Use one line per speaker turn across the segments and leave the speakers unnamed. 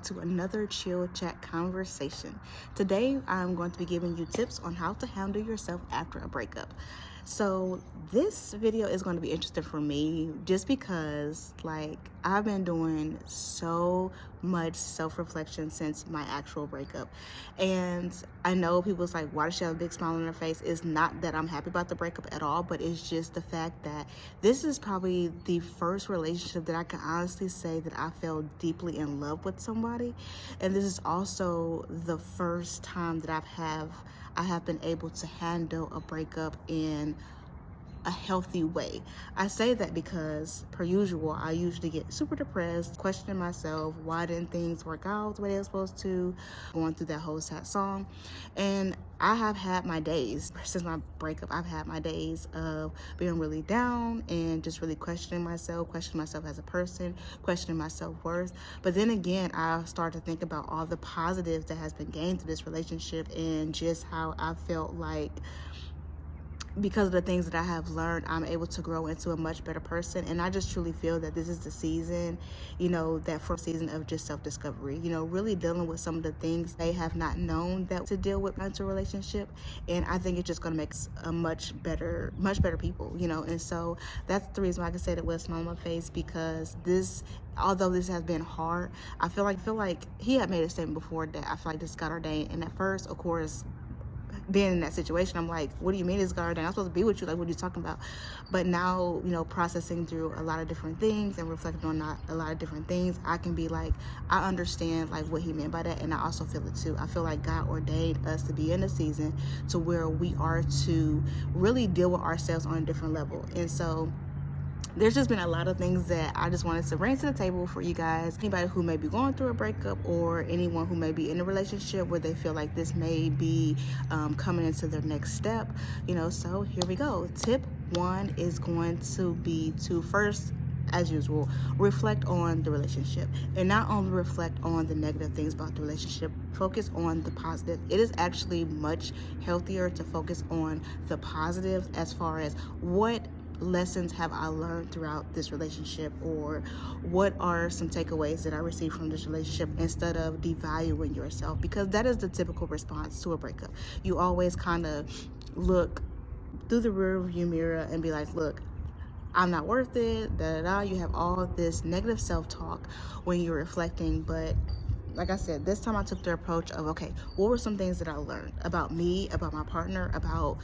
to another chill chat conversation. Today, I'm going to be giving you tips on how to handle yourself after a breakup. So, this video is going to be interesting for me just because, I've been doing so much self-reflection since my actual breakup. And I know people's like, why does she have a big smile on her face? It's not that I'm happy about the breakup at all, but it's just the fact that this is probably the first relationship that I can honestly say that I fell deeply in love with somebody. And this is also the first time that I have been able to handle a breakup in a healthy way. I say that because, per usual, I usually get super depressed, questioning myself, why didn't things work out the way they were supposed to, going through that whole sad song. And I have had my days, since my breakup, I've had my days of being really down and just really questioning myself as a person, questioning my self-worth. But then again, I start to think about all the positives that has been gained through this relationship and just how I felt like because of the things that I have learned, I'm able to grow into a much better person. And I just truly feel that this is the season, that first season of just self-discovery, really dealing with some of the things they have not known that to deal with into a relationship. And I think it's just going to make us a much better people, And so that's the reason why I can say that with a smile on my face, because although this has been hard, I feel like he had made a statement before that I feel like this got ordained. And at first, of course, being in that situation, I'm like, what do you mean it's God? I'm supposed to be with you, like, what are you talking about? But now, processing through a lot of different things and reflecting on a lot of different things, I can be like, I understand like what he meant by that. And I also feel it too. I feel like God ordained us to be in a season to where we are to really deal with ourselves on a different level. And so there's just been a lot of things that I just wanted to bring to the table for you guys. Anybody who may be going through a breakup, or anyone who may be in a relationship where they feel like this may be coming into their next step, so here we go. Tip 1 is going to be to first, as usual, reflect on the relationship, and not only reflect on the negative things about the relationship, focus on the positive. It is actually much healthier to focus on the positives, as far as what lessons have I learned throughout this relationship, or what are some takeaways that I received from this relationship, instead of devaluing yourself, because that is the typical response to a breakup. You always kind of look through the rearview mirror and be like, look, I'm not worth it, You have all this negative self-talk when you're reflecting. But like I said, this time I took the approach of, okay, what were some things that I learned about me, about my partner, about,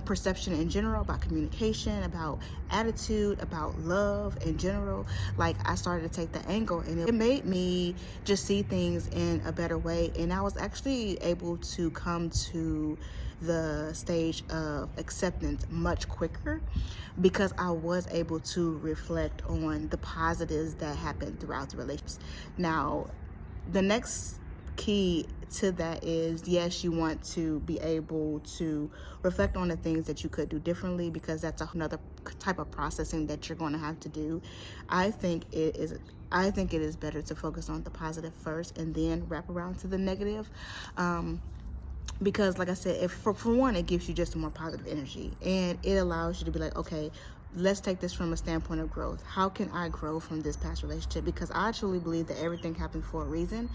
perception in general, about communication, about attitude, about love in general. Like, I started to take the angle, and it made me just see things in a better way. And I was actually able to come to the stage of acceptance much quicker, because I was able to reflect on the positives that happened throughout the relationship. Now, the next key to that is, yes, you want to be able to reflect on the things that you could do differently, because that's another type of processing that you're going to have to do. I think it is better to focus on the positive first and then wrap around to the negative. Because like I said, if for one, it gives you just a more positive energy, and it allows you to be like, okay, let's take this from a standpoint of growth. How can I grow from this past relationship? Because I truly believe that everything happens for a reason.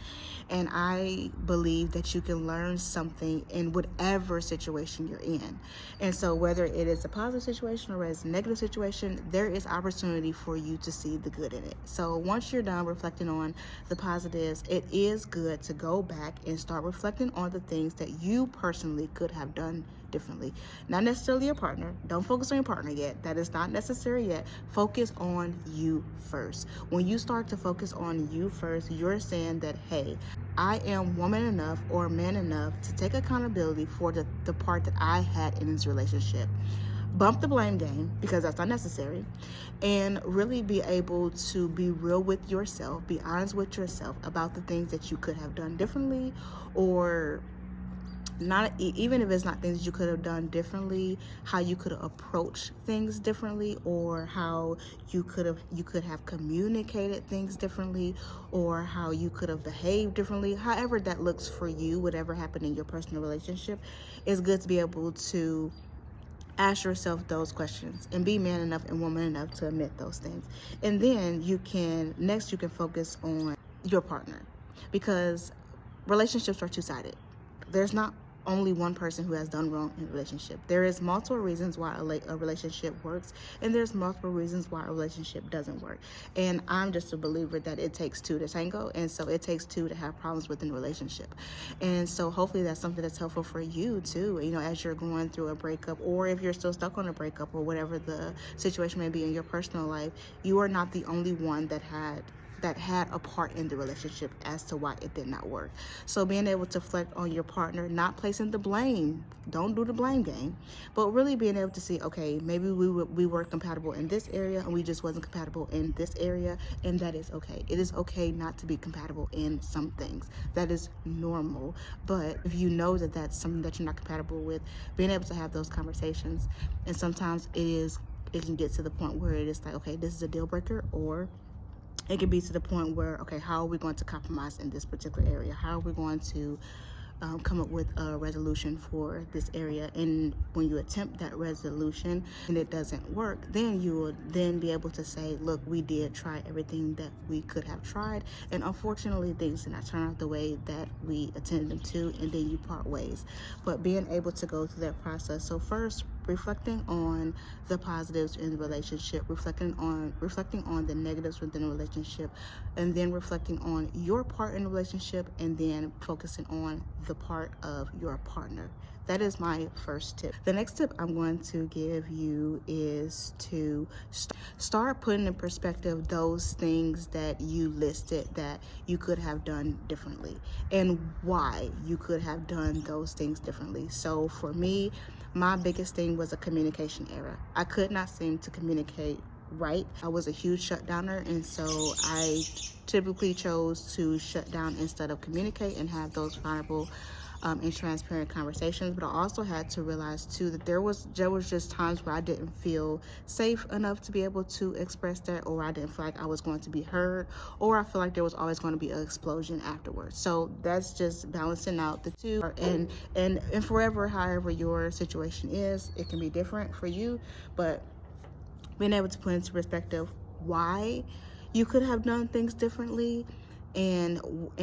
And I believe that you can learn something in whatever situation you're in. And so whether it is a positive situation or it's a negative situation, there is opportunity for you to see the good in it. So once you're done reflecting on the positives, it is good to go back and start reflecting on the things that you personally could have done differently. Not necessarily your partner. Don't focus on your partner yet. That is not necessary yet. Focus on you first. When you start to focus on you first, you're saying that, hey, I am woman enough or man enough to take accountability for the part that I had in this relationship. Bump the blame game, because that's not necessary, and really be able to be real with yourself, be honest with yourself about the things that you could have done differently, or not, even if it's not things you could have done differently, how you could have approached things differently, or how you could have communicated things differently, or how you could have behaved differently. However that looks for you, whatever happened in your personal relationship, it's good to be able to ask yourself those questions and be man enough and woman enough to admit those things. And then you can focus on your partner. because relationships are two-sided. There's not only one person who has done wrong in a relationship. There is multiple reasons why a relationship works, and there's multiple reasons why a relationship doesn't work. And I'm just a believer that it takes two to tango, and so it takes two to have problems within a relationship. And so hopefully that's something that's helpful for you too, as you're going through a breakup, or if you're still stuck on a breakup, or whatever the situation may be in your personal life. You are not the only one that had a part in the relationship as to why it did not work. So being able to reflect on your partner, not placing the blame, don't do the blame game, but really being able to see, okay, maybe we were compatible in this area and we just wasn't compatible in this area, and that is okay. It is okay not to be compatible in some things. That is normal. But if you know that that's something that you're not compatible with, being able to have those conversations, and sometimes it can get to the point where it is like, okay, this is a deal breaker, or it can be to the point where, okay, how are we going to compromise in this particular area? How are we going to come up with a resolution for this area? And when you attempt that resolution and it doesn't work, then you will then be able to say, look, we did try everything that we could have tried, and unfortunately things did not turn out the way that we intended them to, and then you part ways. But being able to go through that process. So first, reflecting on the positives in the relationship, reflecting on the negatives within the relationship, and then reflecting on your part in the relationship, and then focusing on the part of your partner. That is my first tip. The next tip I'm going to give you is to start putting in perspective those things that you listed that you could have done differently, and why you could have done those things differently. So for me, my biggest thing was a communication error. I could not seem to communicate right. I was a huge shutdowner, and so I typically chose to shut down instead of communicate and have those vulnerable and transparent conversations. But I also had to realize too that there was just times where I didn't feel safe enough to be able to express that, or I didn't feel like I was going to be heard, or I feel like there was always going to be an explosion afterwards. So that's just balancing out the two. And forever, however your situation is, it can be different for you, but being able to put into perspective why you could have done things differently, and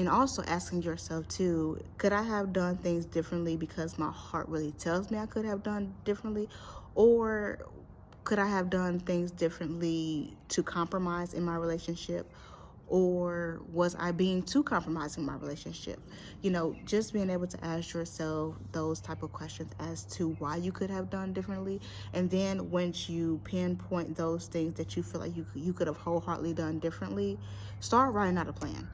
also asking yourself too, could I have done things differently because my heart really tells me I could have done differently, or could I have done things differently to compromise in my relationship, or was I being too compromising in my relationship? Just being able to ask yourself those type of questions as to why you could have done differently. And then once you pinpoint those things that you feel like you could have wholeheartedly done differently, start writing out a plan.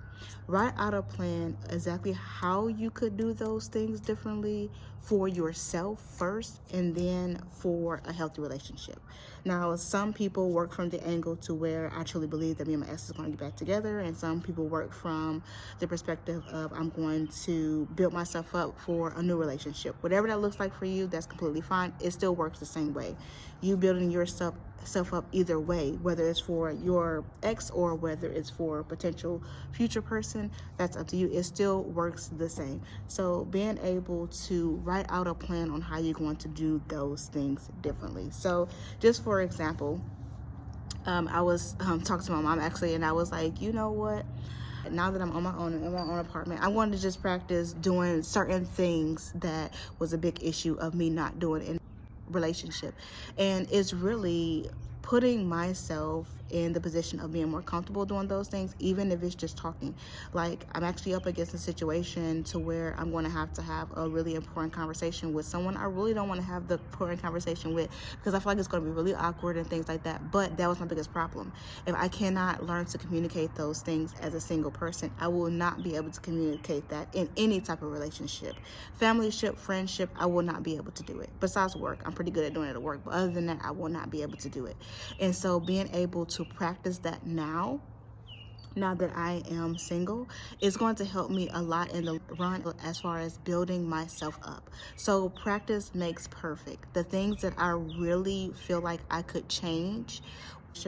Write out a plan exactly how you could do those things differently for yourself first, and then for a healthy relationship. Now, some people work from the angle to where I truly believe that me and my ex is going to get back together, and some people work from the perspective of I'm going to build myself up for a new relationship. Whatever that looks like for you, that's completely fine. It still works the same way. You building yourself up either way, whether it's for your ex or whether it's for a potential future person, that's up to you. It still works the same. So being able to write out a plan on how you're going to do those things differently. So just for example, I was talking to my mom actually, and I was like, you know what? Now that I'm on my own, in my own apartment, I wanted to just practice doing certain things that was a big issue of me not doing in relationship. And it's really putting myself in the position of being more comfortable doing those things, even if it's just talking. Like, I'm actually up against a situation to where I'm going to have a really important conversation with someone I really don't want to have the important conversation with, because I feel like it's going to be really awkward and things like that. But that was my biggest problem. If I cannot learn to communicate those things as a single person, I will not be able to communicate that in any type of relationship. Familyship, friendship, I will not be able to do it. Besides work, I'm pretty good at doing it at work, but other than that, I will not be able to do it. And so being able to practice that now that I am single, is going to help me a lot in the run as far as building myself up. So practice makes perfect. The things that I really feel like I could change,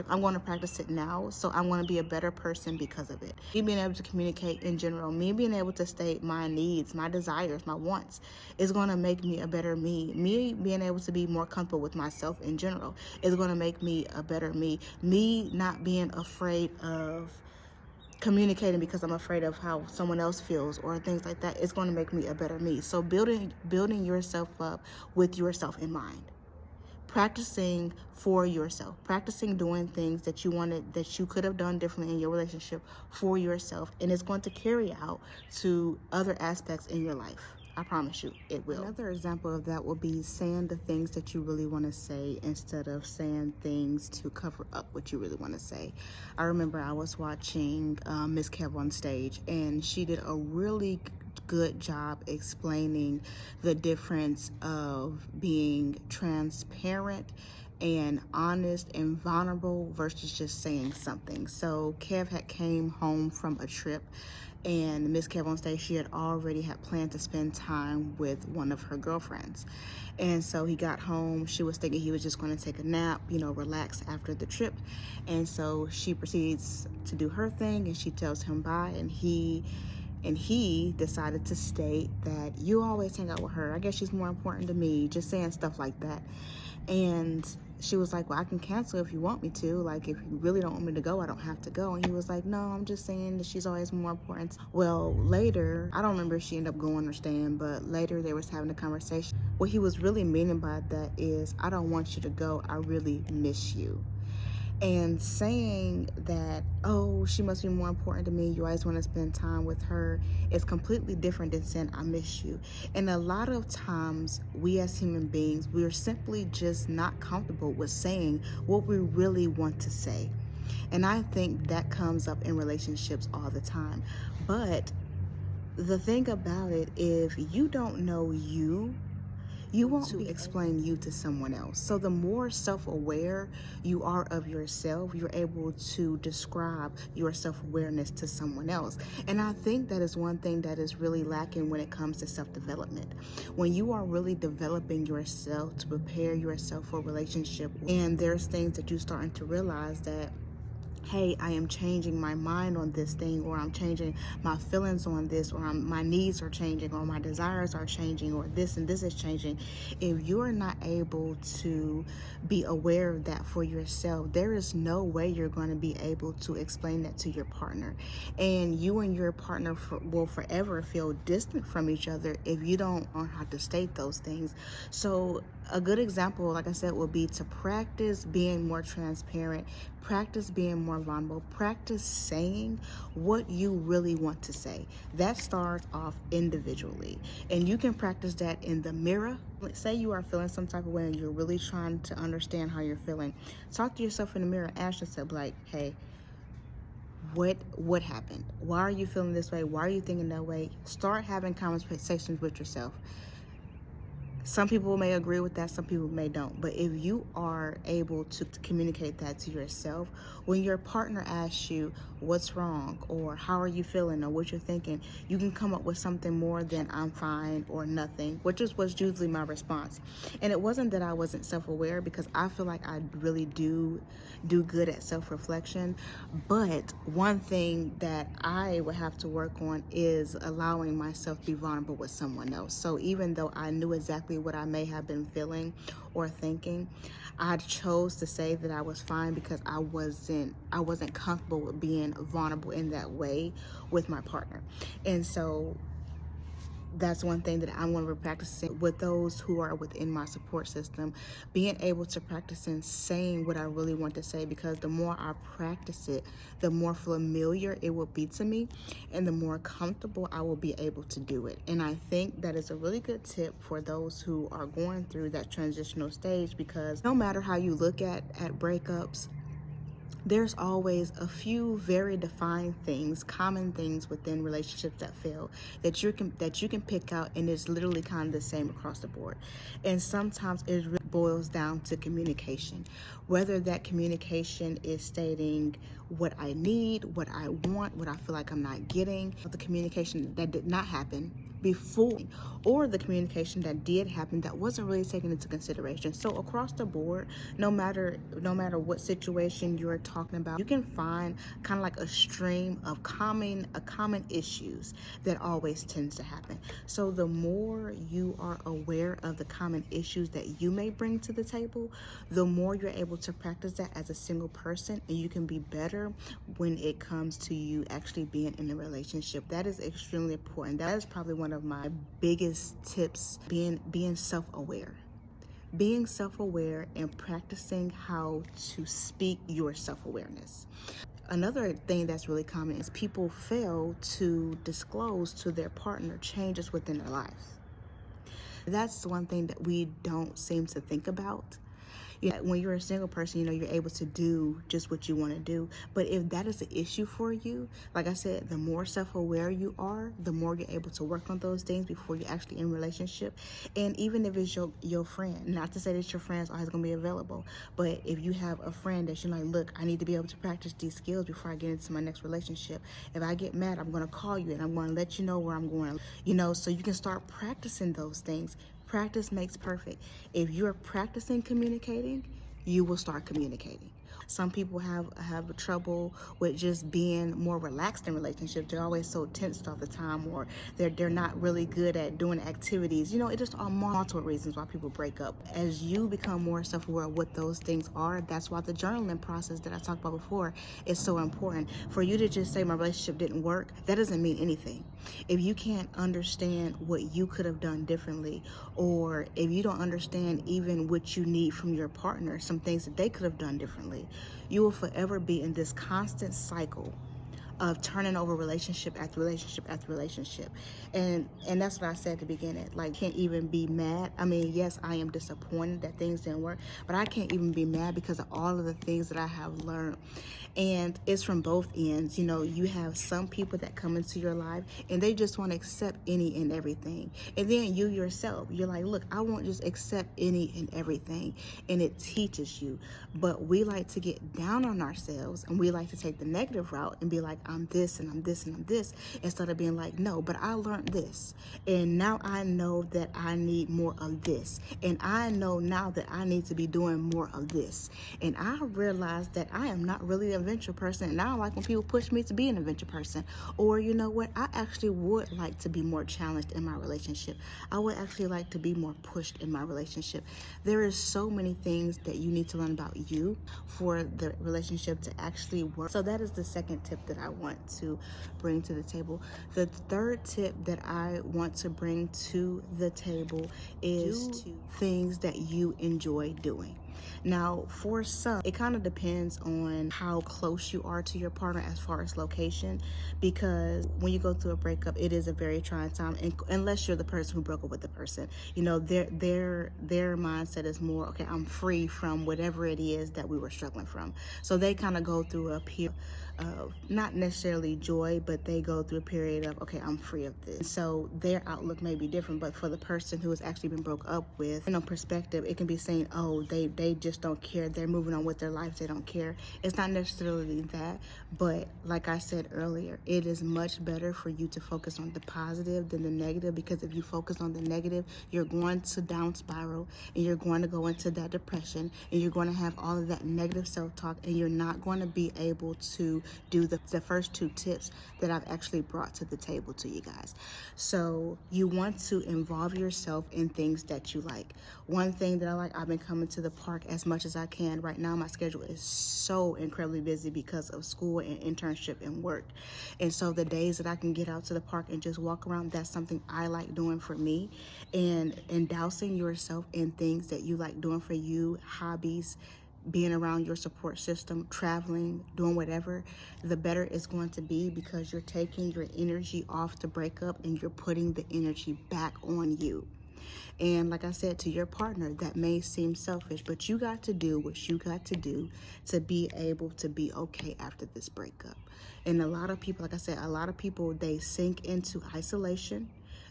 I'm going to practice it now, so I'm going to be a better person because of it. Me being able to communicate in general, me being able to state my needs, my desires, my wants, is going to make me a better me. Me being able to be more comfortable with myself in general is going to make me a better me. Me not being afraid of communicating because I'm afraid of how someone else feels or things like that, it's going to make me a better me. So building yourself up with yourself in mind, practicing for yourself, practicing doing things that you could have done differently in your relationship for yourself, and it's going to carry out to other aspects in your life. I promise you it will. Another example of that will be saying the things that you really want to say instead of saying things to cover up what you really want to say. I remember I was watching Miss Kev on stage, and she did a really good job explaining the difference of being transparent and honest and vulnerable versus just saying something. So Kev had came home from a trip, and Miss Kev on stage, she had already had planned to spend time with one of her girlfriends. And so he got home, she was thinking he was just going to take a nap, relax after the trip. And so she proceeds to do her thing, and she tells him bye, and he decided to state that you always hang out with her. I guess she's more important to me, just saying stuff like that. And she was like, well, I can cancel if you want me to. Like, if you really don't want me to go, I don't have to go. And he was like, no, I'm just saying that she's always more important. Well, later, I don't remember if she ended up going or staying, but later they was having a conversation. What he was really meaning by that is, I don't want you to go. I really miss you. And saying that, oh, she must be more important to me, you always want to spend time with her, is completely different than saying I miss you. And a lot of times we as human beings, we're simply just not comfortable with saying what we really want to say. And I think that comes up in relationships all the time. But the thing about it, if you don't know you won't be explain you to someone else. So the more self-aware you are of yourself, you're able to describe your self-awareness to someone else. And I think that is one thing that is really lacking when it comes to self-development. When you are really developing yourself to prepare yourself for a relationship, and there's things that you're starting to realize that, hey, I am changing my mind on this thing, or I'm changing my feelings on this, or my needs are changing, or my desires are changing, or this and this is changing. If you're not able to be aware of that for yourself, there is no way you're going to be able to explain that to your partner. And you and your partner will forever feel distant from each other if you don't learn how to state those things. So a good example, like I said, would be to practice being more transparent, practice being more vulnerable, practice saying what you really want to say. That starts off individually, and you can practice that in the mirror. Say you are feeling some type of way and you're really trying to understand how you're feeling. Talk to yourself in the mirror, ask yourself, like, hey, what happened? Why are you feeling this way? Why are you thinking that way? Start having conversations with yourself. Some people may agree with that, some people may don't. But if you are able to communicate that to yourself, when your partner asks you what's wrong, or how are you feeling, or what you're thinking, you can come up with something more than I'm fine or nothing, which was usually my response. And it wasn't that I wasn't self-aware, because I feel like I really do good at self-reflection. But one thing that I would have to work on is allowing myself to be vulnerable with someone else. So even though I knew exactly what I may have been feeling or thinking, I chose to say that I was fine because I wasn't comfortable with being vulnerable in that way with my partner. And so that's one thing that I'm going to be practicing with those who are within my support system, being able to practice and saying what I really want to say, because the more I practice it, the more familiar it will be to me, and the more comfortable I will be able to do it. And I think that is a really good tip for those who are going through that transitional stage, because no matter how you look at breakups, there's always a few very defined things, common things within relationships that fail that you can pick out, and it's literally kind of the same across the board. And sometimes it really boils down to communication. Whether that communication is stating what I need, what I want, what I feel like I'm not getting, the communication that did not happen before, or the communication that did happen that wasn't really taken into consideration. So across the board, no matter what situation you're talking about, you can find kind of like a stream of common issues that always tends to happen. So the more you are aware of the common issues that you may bring to the table, the more you're able to practice that as a single person, and you can be better when it comes to you actually being in a relationship. That is extremely important. That is probably one of my biggest tips, being self-aware. Being self-aware and practicing how to speak your self-awareness. Another thing that's really common is people fail to disclose to their partner changes within their lives. That's one thing that we don't seem to think about. When you're a single person, you're able to do just what you want to do. But if that is an issue for you, like I said, the more self-aware you are, the more you're able to work on those things before you're actually in a relationship. And even if it's your friend, not to say that your friend's always going to be available, but if you have a friend that you're like, look, I need to be able to practice these skills before I get into my next relationship. If I get mad, I'm going to call you and I'm going to let you know where I'm going, so you can start practicing those things. Practice makes perfect. If you're practicing communicating, you will start communicating. Some people have trouble with just being more relaxed in relationships. They're always so tensed all the time, or they're not really good at doing activities. It just are multiple reasons why people break up. As you become more self-aware of what those things are, that's why the journaling process that I talked about before is so important. For you to just say my relationship didn't work, that doesn't mean anything. If you can't understand what you could have done differently, or if you don't understand even what you need from your partner, some things that they could have done differently, you will forever be in this constant cycle of turning over relationship after relationship after relationship. And that's what I said at the beginning. Like, can't even be mad. I mean, yes, I am disappointed that things didn't work, but I can't even be mad because of all of the things that I have learned. And it's from both ends. You have some people that come into your life and they just want to accept any and everything. And then you yourself, you're like, look, I won't just accept any and everything. And it teaches you. But we like to get down on ourselves, and we like to take the negative route and be like, I'm this and I'm this and I'm this, instead of being like, no, but I learned this. And now I know that I need more of this. And I know now that I need to be doing more of this. And I realized that I am not really an adventure person. And I don't like when people push me to be an adventure person. Or you know what? I actually would like to be more challenged in my relationship. I would actually like to be more pushed in my relationship. There is so many things that you need to learn about you for the relationship to actually work. So that is the second tip that I want to bring to the table. The third tip that I want to bring to the table is things that you enjoy doing. Now, for some, it kind of depends on how close you are to your partner as far as location, because when you go through a breakup, it is a very trying time, and unless you're the person who broke up with the person, their mindset is more, okay, I'm free from whatever it is that we were struggling from. So they kind of go through a period of not necessarily joy, but they go through a period of, okay, I'm free of this. So their outlook may be different, but for the person who has actually been broke up with, perspective, it can be saying, oh, they just don't care. They're moving on with their life. They don't care. It's not necessarily that, but like I said earlier, it is much better for you to focus on the positive than the negative, because if you focus on the negative, you're going to down spiral, and you're going to go into that depression, and you're going to have all of that negative self-talk, and you're not going to be able to do the first two tips that I've actually brought to the table to you guys. So you want to involve yourself in things that you like. One thing that I like, I've been coming to the park as much as I can. Right now, my schedule is so incredibly busy because of school and internship and work. And so the days that I can get out to the park and just walk around, that's something I like doing for me. And dousing yourself in things that you like doing for you, hobbies, being around your support system, traveling, doing whatever, the better it's going to be, because you're taking your energy off the breakup and you're putting the energy back on you. And like I said, to your partner, that may seem selfish, but you got to do what you got to do to be able to be okay after this breakup. And a lot of people, like I said, a lot of people, they sink into isolation.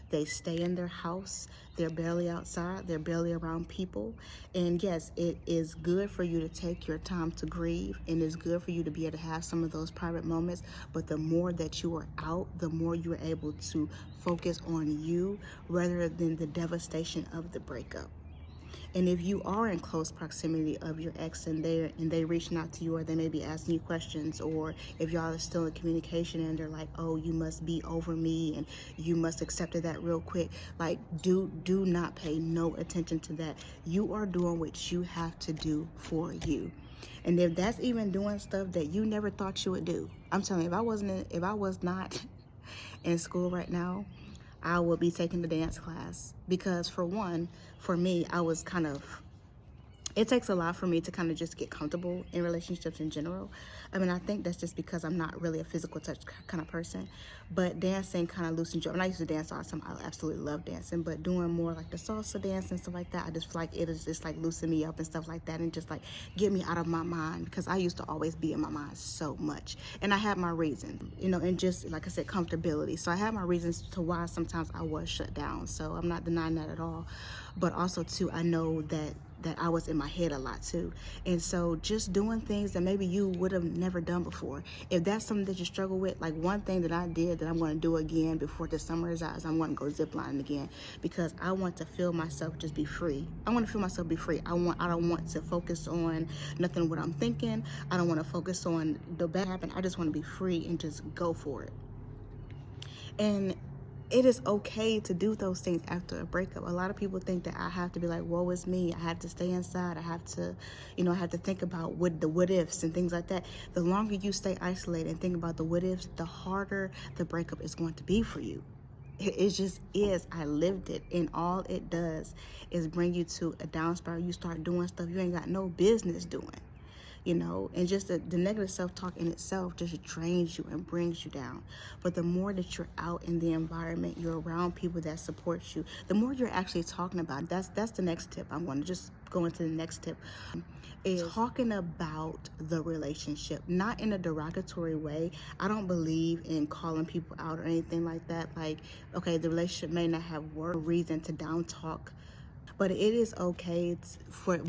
They stay in their house. They're barely outside. They're barely around people. And yes, it is good for you to take your time to grieve, and it's good for you to be able to have some of those private moments. But the more that you are out, the more you are able to focus on you rather than the devastation of the breakup. And if you are in close proximity of your ex and they reaching out to you, or they may be asking you questions, or if y'all are still in communication and they're like, oh, you must be over me and you must accept that real quick, like do not pay no attention to that. You are doing what you have to do for you. And if that's even doing stuff that you never thought you would do, I'm telling you, if I was not in school right now, I would be taking the dance class. Because for one, for me, it takes a lot for me to kind of just get comfortable in relationships in general. I mean, I think that's just because I'm not really a physical touch kind of person, but dancing kind of loosens you up. And I used to dance all the time. I absolutely love dancing, but doing more like the salsa dance and stuff like that, I just feel like it is just like loosen me up and stuff like that, and just like get me out of my mind, because I used to always be in my mind so much. And I had my reasons, and just like I said, comfortability. So I had my reasons to why sometimes I was shut down. So I'm not denying that at all. But also too, I know that I was in my head a lot too. And so just doing things that maybe you would have never done before. If that's something that you struggle with, like one thing that I did that I'm going to do again before the summer is out, is I'm going to go ziplining again, because I want to feel myself just be free. I want to feel myself be free. I don't want to focus on nothing what I'm thinking. I don't want to focus on the bad happen. I just want to be free and just go for it. And it is okay to do those things after a breakup. A lot of people think that I have to be like, woe is me. I have to stay inside. I have to, I have to think about what ifs and things like that. The longer you stay isolated and think about the what ifs, the harder the breakup is going to be for you. It just is. I lived it, and all it does is bring you to a down spiral. You start doing stuff you ain't got no business doing. And just the negative self-talk in itself just drains you and brings you down. But the more that you're out in the environment, you're around people that support you, the more you're actually talking about it. That's the next tip. I'm going to just go into the next tip, is talking about the relationship, not in a derogatory way. I don't believe in calling people out or anything like that. Like, okay, the relationship may not have worked, reason to down talk, but it is okay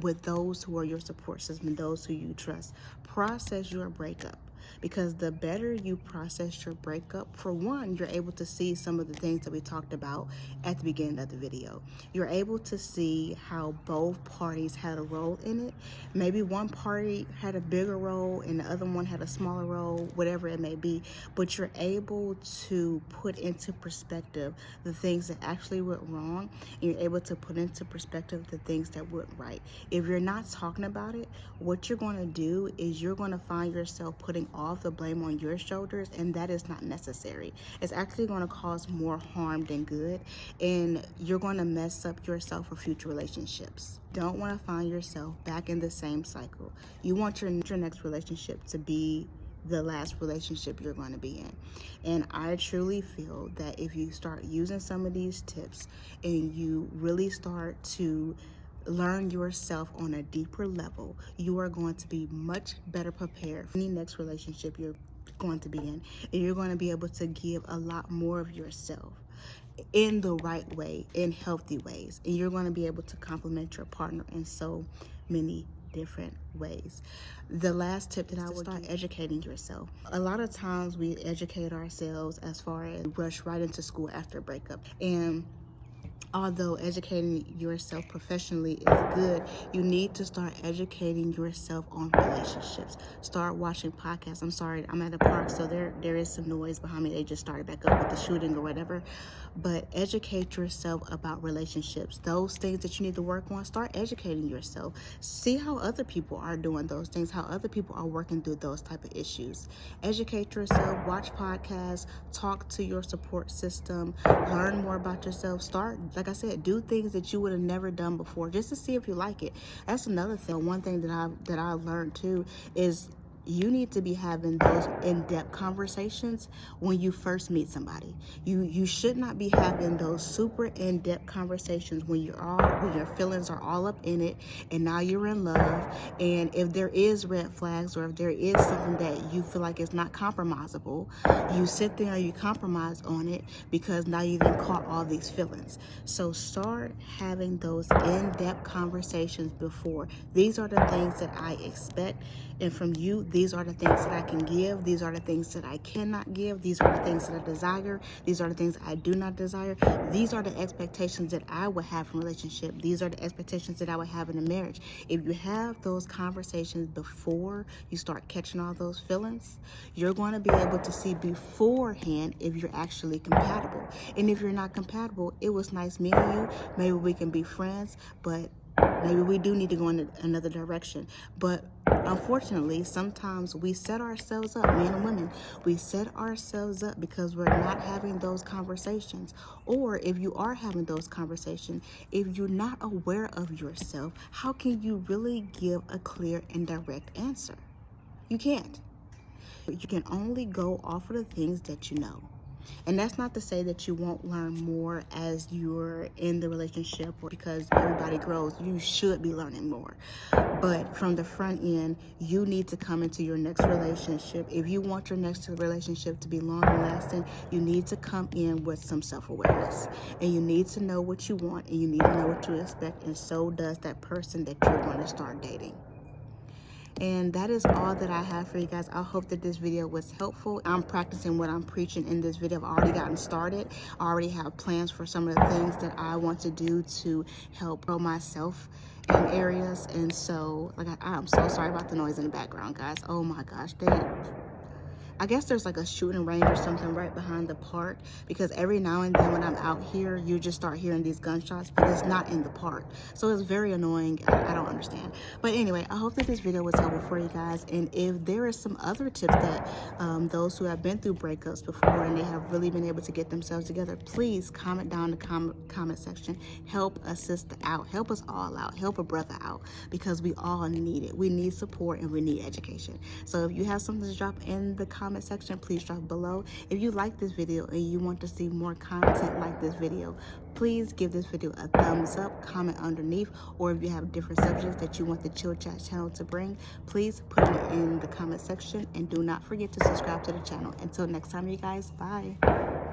with those who are your support system, those who you trust. Process your breakup, because the better you process your breakup, for one, you're able to see some of the things that we talked about at the beginning of the video. You're able to see how both parties had a role in it. Maybe one party had a bigger role and the other one had a smaller role, whatever it may be, but you're able to put into perspective the things that actually went wrong, and you're able to put into perspective the things that went right. If you're not talking about it, what you're going to do is you're going to find yourself putting all the blame on your shoulders, and that is not necessary. It's actually going to cause more harm than good, and you're going to mess up yourself for future relationships. Don't want to find yourself back in the same cycle. You want your next relationship to be the last relationship you're going to be in. And I truly feel that if you start using some of these tips and you really start to learn yourself on a deeper level, you are going to be much better prepared for any next relationship you're going to be in. And you're going to be able to give a lot more of yourself in the right way, in healthy ways. And you're going to be able to compliment your partner in so many different ways. The last tip that I would start educating yourself. A lot of times we educate ourselves as far as rush right into school after a breakup. And although educating yourself professionally is good, you need to start educating yourself on relationships. Start watching podcasts. I'm sorry, I'm at a park, so there is some noise behind me. They just started back up with the shooting or whatever. But educate yourself about relationships. Those things that you need to work on, start educating yourself. See how other people are doing those things, how other people are working through those type of issues. Educate yourself, watch podcasts, talk to your support system, learn more about yourself. Start, like I said, do things that you would have never done before, just to see if you like it. That's another thing. One thing that I learned too is you need to be having those in-depth conversations when you first meet somebody. You should not be having those super in-depth conversations when when your feelings are all up in it and now you're in love. And if there is red flags, or if there is something that you feel like is not compromisable, you sit there and you compromise on it because now you've caught all these feelings. So start having those in-depth conversations before. These are the things that I expect, and from you, these are the things that I can give. These are the things that I cannot give. These are the things that I desire. These are the things I do not desire. These are the expectations that I would have from a relationship. These are the expectations that I would have in a marriage. If you have those conversations before you start catching all those feelings, you're going to be able to see beforehand if you're actually compatible. And if you're not compatible, it was nice meeting you. Maybe we can be friends, but maybe we do need to go in another direction. But unfortunately, sometimes we set ourselves up, men and women, we set ourselves up because we're not having those conversations. Or if you are having those conversations, if you're not aware of yourself, how can you really give a clear and direct answer? You can't. You can only go off of the things that you know. And that's not to say that you won't learn more as you're in the relationship, or because everybody grows, you should be learning more. But from the front end, you need to come into your next relationship. If you want your next relationship to be long and lasting, you need to come in with some self-awareness. And you need to know what you want, and you need to know what you expect, and so does that person that you're going to start dating. And that is all that I have for you guys. I hope that this video was helpful. I'm practicing what I'm preaching in this video. I've already gotten started. I already have plans for some of the things that I want to do to help grow myself in areas. And so, I'm so sorry about the noise in the background, guys. Oh my gosh, I guess there's like a shooting range or something right behind the park, because every now and then when I'm out here, you just start hearing these gunshots, but it's not in the park. So it's very annoying. I don't understand. But anyway, I hope that this video was helpful for you guys. And if there is some other tips that those who have been through breakups before and they have really been able to get themselves together, please comment down in the comment section. Help a sister out. Help us all out. Help a brother out, because we all need it. We need support and we need education. So if you have something to drop in the comment section, please drop below. If you like this video and you want to see more content like this video, please give this video a thumbs up, comment underneath, or if you have different subjects that you want the Chill Chat channel to bring, please put it in the comment section, and do not forget to subscribe to the channel. Until next time, you guys, bye.